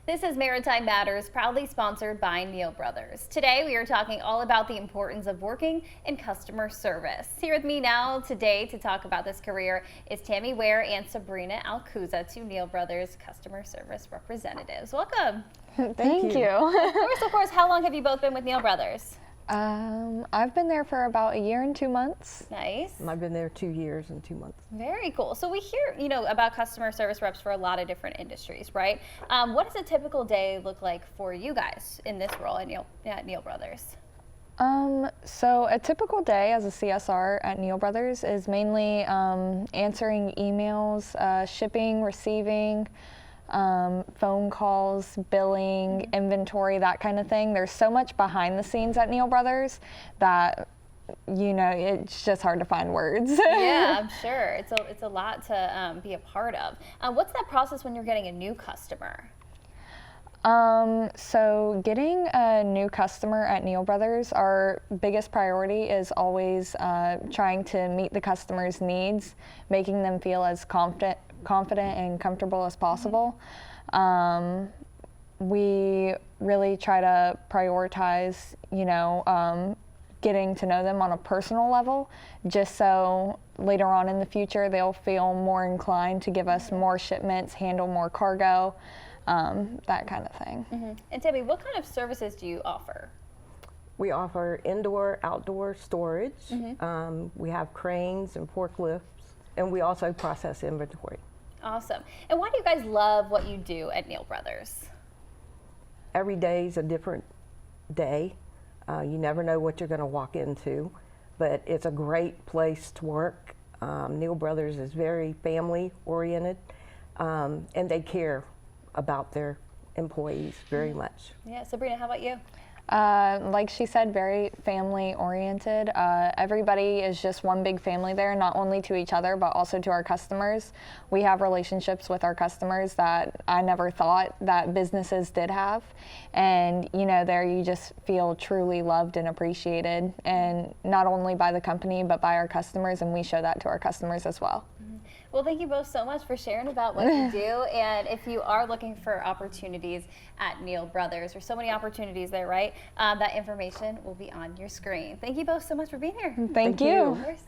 This is Maritime Matters, proudly sponsored by Neal Brothers. Today we are talking all about the importance of working in customer service. Here with me now today to talk about this career is Tammy Ware and Sabrina Alcuza, two Neal Brothers customer service representatives. Welcome. Thank you. First, of course, how long have you both been with Neal Brothers? I've been there for about a year and 2 months. Nice. I've been there 2 years and 2 months. Very cool. So we hear, about customer service reps for a lot of different industries, right? What does a typical day look like for you guys in this role at Neal Brothers? So a typical day as a CSR at Neal Brothers is mainly answering emails, shipping, receiving, phone calls, billing, inventory, that kind of thing. There's so much behind the scenes at Neal Brothers that, it's just hard to find words. Yeah, I'm sure. It's a lot to be a part of. What's that process when you're getting a new customer? So getting a new customer at Neal Brothers, our biggest priority is always trying to meet the customer's needs, making them feel as confident and comfortable as possible. We really try to prioritize, getting to know them on a personal level, just so later on in the future they'll feel more inclined to give us more shipments, handle more cargo, that kind of thing. Mm-hmm. And Tammy, what kind of services do you offer? We offer indoor, outdoor storage. Mm-hmm. We have cranes and forklifts, and we also process inventory. Awesome. And why do you guys love what you do at Neal Brothers? Every day is a different day. You never know what you're going to walk into, but it's a great place to work. Neal Brothers is very family oriented, and they care about their employees very much. Yeah, Sabrina, how about you? Like she said, very family oriented. Everybody is just one big family there, not only to each other, but also to our customers. We have relationships with our customers that I never thought that businesses did have. And, there you just feel truly loved and appreciated, and not only by the company, but by our customers, and we show that to our customers as well. Well, thank you both so much for sharing about what you do. And if you are looking for opportunities at Neal Brothers, there's so many opportunities there, right? That information will be on your screen. Thank you both so much for being here. Thank you. Of course.